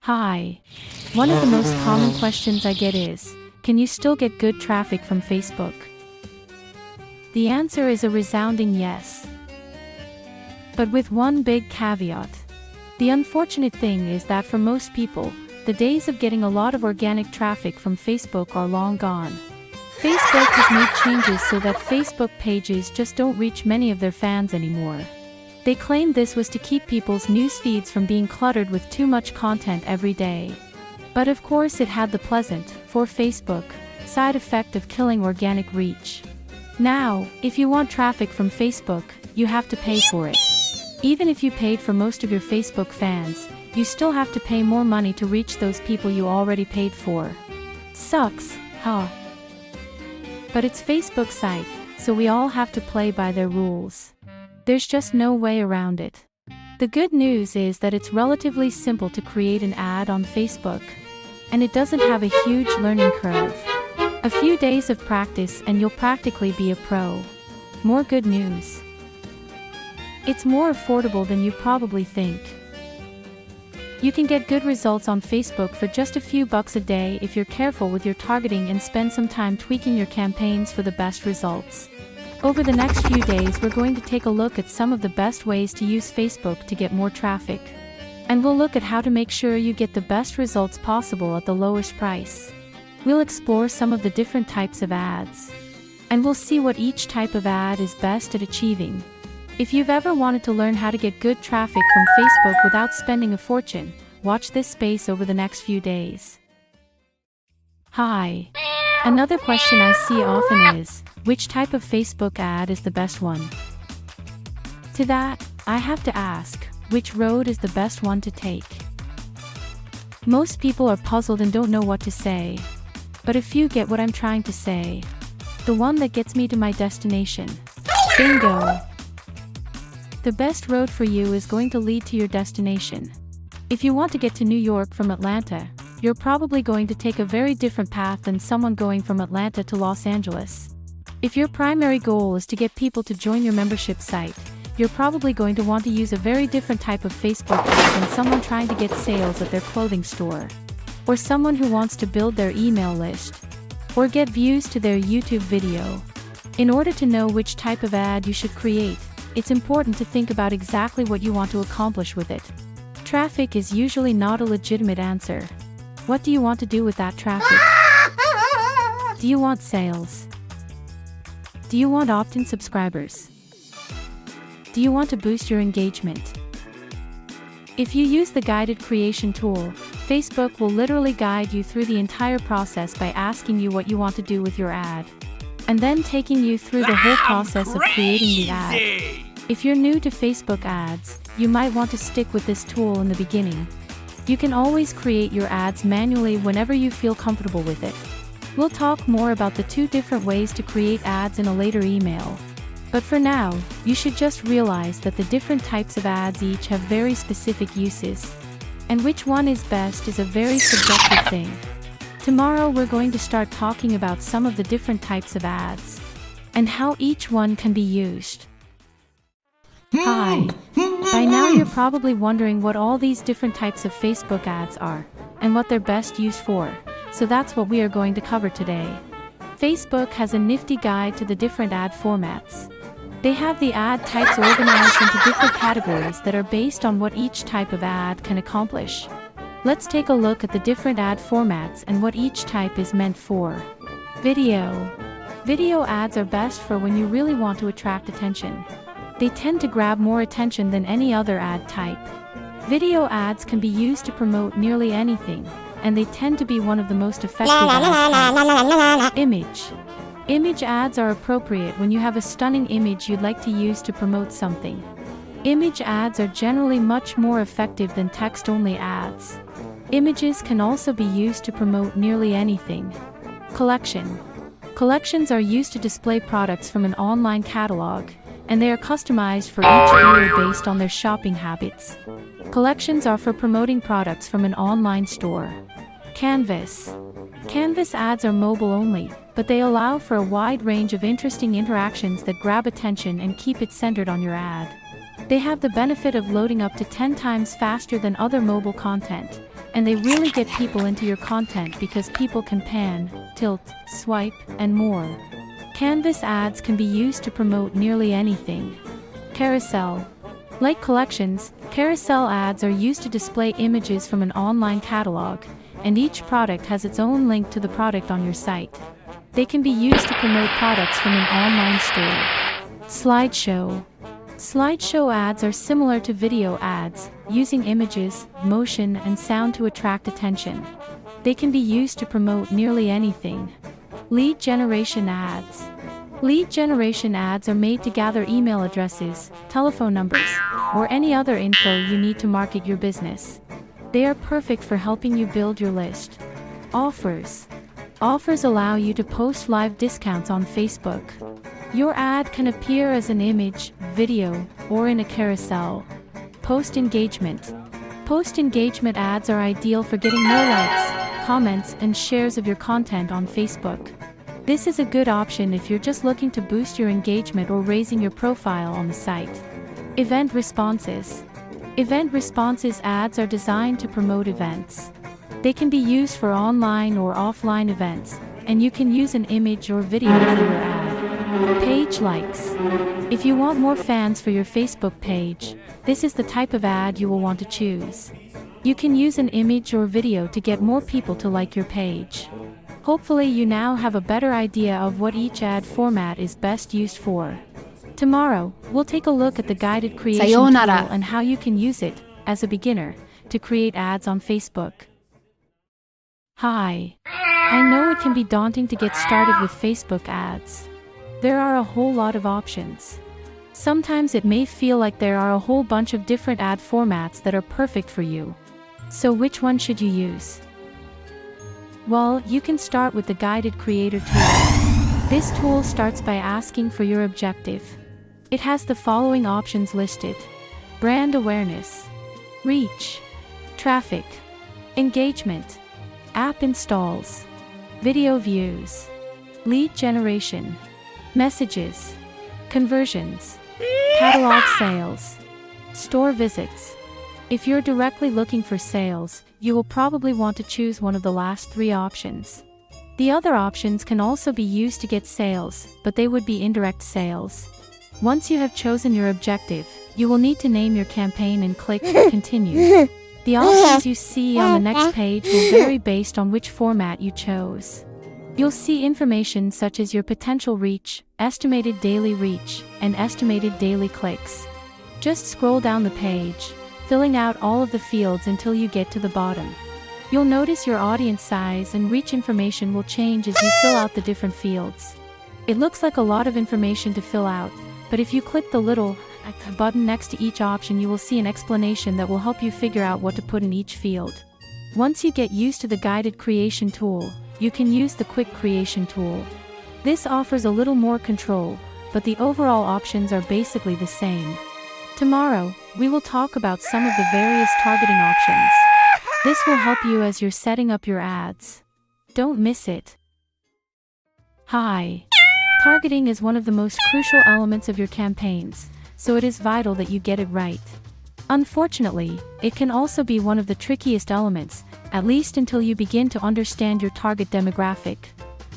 Hi. One of the most common questions I get is, can you still get good traffic from Facebook? The answer is a resounding yes. But with one big caveat. The unfortunate thing is that for most people, the days of getting a lot of organic traffic from Facebook are long gone. Facebook has made changes so that Facebook pages just don't reach many of their fans anymore. They claimed this was to keep people's news feeds from being cluttered with too much content every day. But of course it had the pleasant, for Facebook, side effect of killing organic reach. Now, if you want traffic from Facebook, you have to pay for it. Even if you paid for most of your Facebook fans, you still have to pay more money to reach those people you already paid for. Sucks, huh? But it's Facebook's site, so we all have to play by their rules. There's just no way around it. The good news is that it's relatively simple to create an ad on Facebook. And it doesn't have a huge learning curve. A few days of practice and you'll practically be a pro. More good news. It's more affordable than you probably think. You can get good results on Facebook for just a few bucks a day if you're careful with your targeting and spend some time tweaking your campaigns for the best results. Over the next few days we're going to take a look at some of the best ways to use Facebook to get more traffic. And we'll look at how to make sure you get the best results possible at the lowest price. We'll explore some of the different types of ads. And we'll see what each type of ad is best at achieving. If you've ever wanted to learn how to get good traffic from Facebook without spending a fortune, watch this space over the next few days. Hi. Another question I see often is, which type of Facebook ad is the best one? To that, I have to ask, which road is the best one to take? Most people are puzzled and don't know what to say. But if you get what I'm trying to say, the one that gets me to my destination. Bingo! The best road for you is going to lead to your destination. If you want to get to New York from Atlanta, you're probably going to take a very different path than someone going from Atlanta to Los Angeles. If your primary goal is to get people to join your membership site, you're probably going to want to use a very different type of Facebook ad than someone trying to get sales at their clothing store. Or someone who wants to build their email list. Or get views to their YouTube video. In order to know which type of ad you should create, it's important to think about exactly what you want to accomplish with it. Traffic is usually not a legitimate answer. What do you want to do with that traffic? Do you want sales? Do you want opt-in subscribers? Do you want to boost your engagement? If you use the guided creation tool, Facebook will literally guide you through the entire process by asking you what you want to do with your ad. And then taking you through the whole process of creating the ad. If you're new to Facebook ads, you might want to stick with this tool in the beginning. You can always create your ads manually whenever you feel comfortable with it. We'll talk more about the two different ways to create ads in a later email. But for now, you should just realize that the different types of ads each have very specific uses. And which one is best is a very subjective thing. Tomorrow we're going to start talking about some of the different types of ads. And how each one can be used. Hi. By now you're probably wondering what all these different types of Facebook ads are, and what they're best used for, so that's what we are going to cover today. Facebook has a nifty guide to the different ad formats. They have the ad types organized into different categories that are based on what each type of ad can accomplish. Let's take a look at the different ad formats and what each type is meant for. Video. Video ads are best for when you really want to attract attention. They tend to grab more attention than any other ad type. Video ads can be used to promote nearly anything, and they tend to be one of the most effective ad types. Image. Image ads are appropriate when you have a stunning image you'd like to use to promote something. Image ads are generally much more effective than text-only ads. Images can also be used to promote nearly anything. Collection. Collections are used to display products from an online catalog, and they are customized for each viewer based on their shopping habits. Collections are for promoting products from an online store. Canvas. Canvas ads are mobile only, but they allow for a wide range of interesting interactions that grab attention and keep it centered on your ad. They have the benefit of loading up to 10 times faster than other mobile content, and they really get people into your content because people can pan, tilt, swipe, and more. Canvas ads can be used to promote nearly anything. Carousel. Like collections, carousel ads are used to display images from an online catalog, and each product has its own link to the product on your site. They can be used to promote products from an online store. Slideshow. Slideshow ads are similar to video ads, using images, motion, and sound to attract attention. They can be used to promote nearly anything. Lead generation ads. Lead generation ads are made to gather email addresses, telephone numbers, or any other info you need to market your business. They are perfect for helping you build your list. Offers. Offers allow you to post live discounts on Facebook. Your ad can appear as an image, video, or in a carousel. Post engagement. Post engagement ads are ideal for getting more likes, comments, and shares of your content on Facebook. This is a good option if you're just looking to boost your engagement or raising your profile on the site. Event responses. Event responses ads are designed to promote events. They can be used for online or offline events, and you can use an image or video for your ad. Page likes. If you want more fans for your Facebook page, this is the type of ad you will want to choose. You can use an image or video to get more people to like your page. Hopefully you now have a better idea of what each ad format is best used for. Tomorrow, we'll take a look at the guided creation tool and how you can use it, as a beginner, to create ads on Facebook. Hi. I know it can be daunting to get started with Facebook ads. There are a whole lot of options. Sometimes it may feel like there are a whole bunch of different ad formats that are perfect for you. So which one should you use? Well, you can start with the Guided Creator tool. This tool starts by asking for your objective. It has the following options listed: brand awareness, reach, traffic, engagement, app installs, video views, lead generation, messages, conversions, catalog sales, store visits. If you're directly looking for sales, you will probably want to choose one of the last three options. The other options can also be used to get sales, but they would be indirect sales. Once you have chosen your objective, you will need to name your campaign and click Continue. The options you see on the next page will vary based on which format you chose. You'll see information such as your potential reach, estimated daily reach, and estimated daily clicks. Just scroll down the page, filling out all of the fields until you get to the bottom. You'll notice your audience size and reach information will change as you fill out the different fields. It looks like a lot of information to fill out, but if you click the little button next to each option, you will see an explanation that will help you figure out what to put in each field. Once you get used to the Guided Creation tool, you can use the Quick Creation tool. This offers a little more control, but the overall options are basically the same. Tomorrow, we will talk about some of the various targeting options. This will help you as you're setting up your ads. Don't miss it. Hi. Targeting is one of the most crucial elements of your campaigns, so it is vital that you get it right. Unfortunately, it can also be one of the trickiest elements, at least until you begin to understand your target demographic.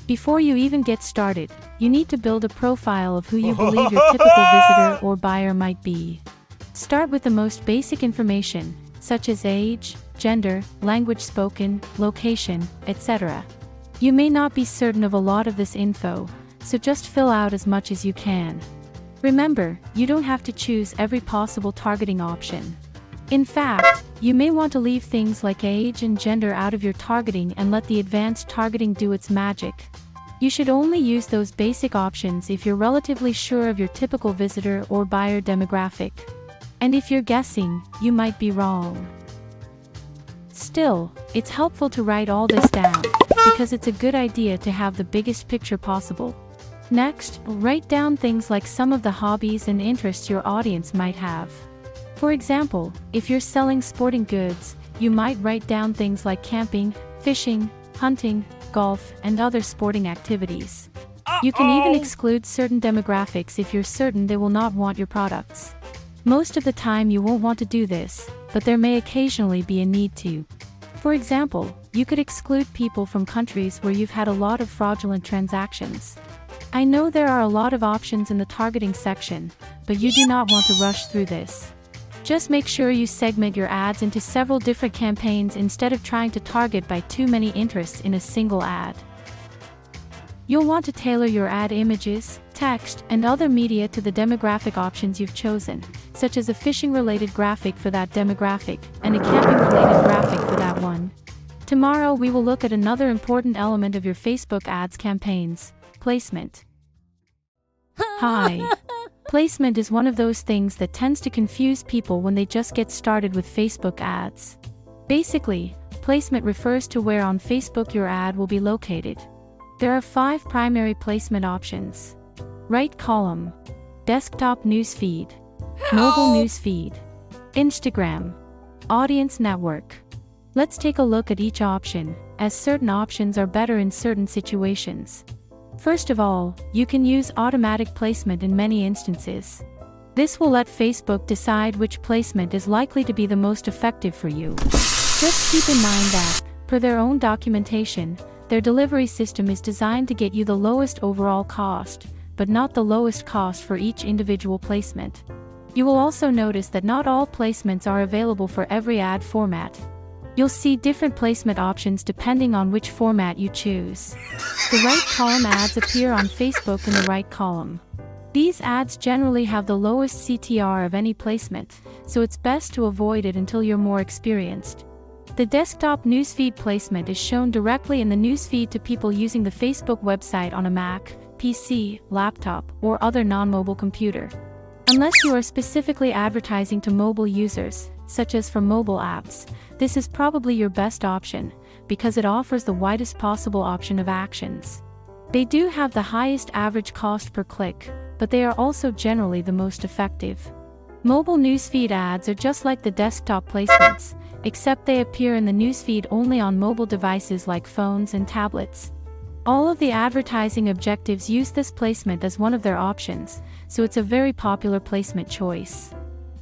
Before you even get started, you need to build a profile of who you believe your typical visitor or buyer might be. Start with the most basic information, such as age, gender, language spoken, location, etc. You may not be certain of a lot of this info, so just fill out as much as you can. Remember, you don't have to choose every possible targeting option. In fact, you may want to leave things like age and gender out of your targeting and let the advanced targeting do its magic. You should only use those basic options if you're relatively sure of your typical visitor or buyer demographic. And if you're guessing, you might be wrong. Still, it's helpful to write all this down, because it's a good idea to have the biggest picture possible. Next, write down things like some of the hobbies and interests your audience might have. For example, if you're selling sporting goods, you might write down things like camping, fishing, hunting, golf, and other sporting activities. You can even exclude certain demographics if you're certain they will not want your products. Most of the time you won't want to do this, but there may occasionally be a need to. For example, you could exclude people from countries where you've had a lot of fraudulent transactions. I know there are a lot of options in the targeting section, but you do not want to rush through this. Just make sure you segment your ads into several different campaigns instead of trying to target by too many interests in a single ad. You'll want to tailor your ad images, text, and other media to the demographic options you've chosen, such as a fishing-related graphic for that demographic, and a camping-related graphic for that one. Tomorrow we will look at another important element of your Facebook ads campaigns: placement. Hi. Placement is one of those things that tends to confuse people when they just get started with Facebook ads. Basically, placement refers to where on Facebook your ad will be located. There are 5 primary placement options: right column, desktop newsfeed, mobile newsfeed, Instagram, audience network. Let's take a look at each option, as certain options are better in certain situations. First of all, you can use automatic placement in many instances. This will let Facebook decide which placement is likely to be the most effective for you. Just keep in mind that, per their own documentation, their delivery system is designed to get you the lowest overall cost, but not the lowest cost for each individual placement. You will also notice that not all placements are available for every ad format. You'll see different placement options depending on which format you choose. The right column ads appear on Facebook in the right column. These ads generally have the lowest CTR of any placement, so it's best to avoid it until you're more experienced. The desktop newsfeed placement is shown directly in the newsfeed to people using the Facebook website on a Mac, PC, laptop, or other non-mobile computer. Unless you are specifically advertising to mobile users, such as for mobile apps, this is probably your best option, because it offers the widest possible option of actions. They do have the highest average cost per click, but they are also generally the most effective. Mobile newsfeed ads are just like the desktop placements, except they appear in the newsfeed only on mobile devices like phones and tablets. All of the advertising objectives use this placement as one of their options, so it's a very popular placement choice.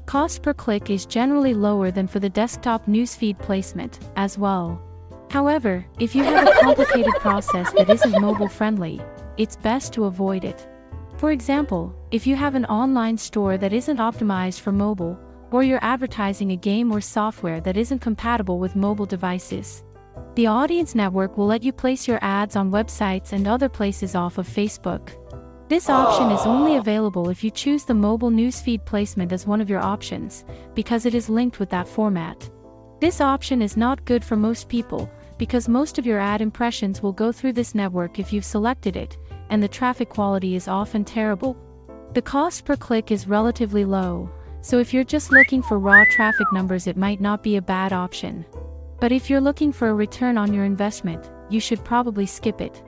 Cost per click is generally lower than for the desktop newsfeed placement, as well. However, if you have a complicated process that isn't mobile-friendly, it's best to avoid it. For example, if you have an online store that isn't optimized for mobile, or you're advertising a game or software that isn't compatible with mobile devices. The Audience Network will let you place your ads on websites and other places off of Facebook. This option is only available if you choose the mobile newsfeed placement as one of your options, because it is linked with that format. This option is not good for most people, because most of your ad impressions will go through this network if you've selected it, and the traffic quality is often terrible. The cost per click is relatively low, so if you're just looking for raw traffic numbers, it might not be a bad option. But if you're looking for a return on your investment, you should probably skip it.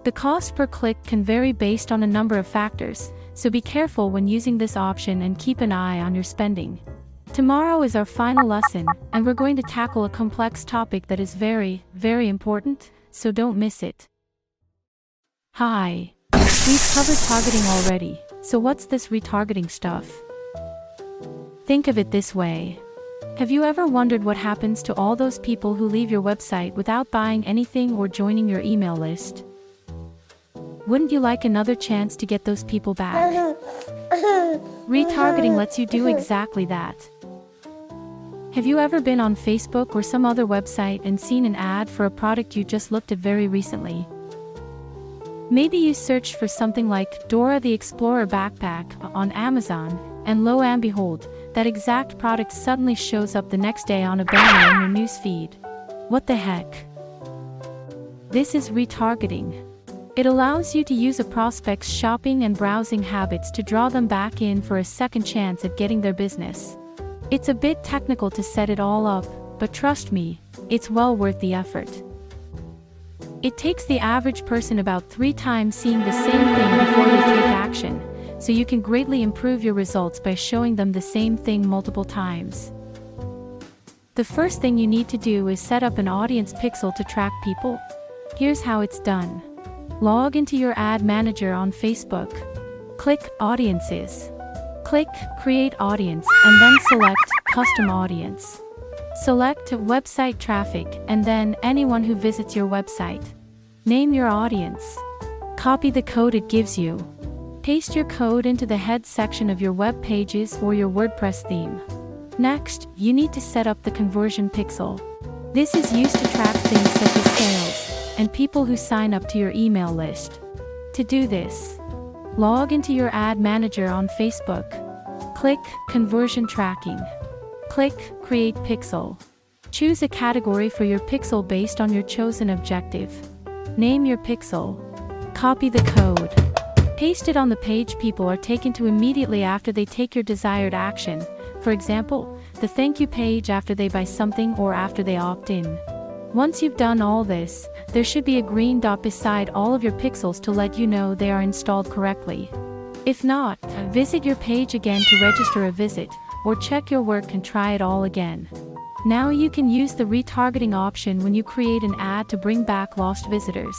The cost per click can vary based on a number of factors, so be careful when using this option and keep an eye on your spending. Tomorrow is our final lesson, and we're going to tackle a complex topic that is very, very important, so don't miss it. Hi. We've covered targeting already, so what's this retargeting stuff? Think of it this way. Have you ever wondered what happens to all those people who leave your website without buying anything or joining your email list? Wouldn't you like another chance to get those people back? Retargeting lets you do exactly that. Have you ever been on Facebook or some other website and seen an ad for a product you just looked at very recently? Maybe you searched for something like Dora the Explorer backpack on Amazon, and lo and behold, that exact product suddenly shows up the next day on a banner in your newsfeed. What the heck? This is retargeting. It allows you to use a prospect's shopping and browsing habits to draw them back in for a second chance at getting their business. It's a bit technical to set it all up, but trust me, it's well worth the effort. It takes the average person about 3 times seeing the same thing before they take action, so you can greatly improve your results by showing them the same thing multiple times. The first thing you need to do is set up an audience pixel to track people. Here's how it's done. Log into your ad manager on Facebook. Click Audiences. Click Create Audience and then select Custom Audience. Select website traffic and then anyone who visits your website. Name your audience. Copy the code it gives you. Paste your code into the head section of your web pages or your WordPress theme. Next, you need to set up the conversion pixel. This is used to track things such as sales and people who sign up to your email list. To do this, log into your ad manager on Facebook. Click Conversion Tracking. Click Create Pixel. Choose a category for your pixel based on your chosen objective. Name your pixel. Copy the code. Paste it on the page people are taken to immediately after they take your desired action. For example, the thank you page after they buy something or after they opt in. Once you've done all this, there should be a green dot beside all of your pixels to let you know they are installed correctly. If not, visit your page again to register a visit, or check your work and try it all again. Now you can use the retargeting option when you create an ad to bring back lost visitors.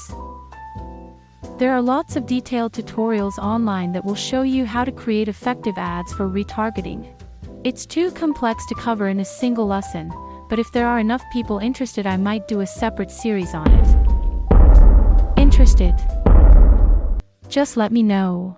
There are lots of detailed tutorials online that will show you how to create effective ads for retargeting. It's too complex to cover in a single lesson, but if there are enough people interested, I might do a separate series on it. Interested? Just let me know.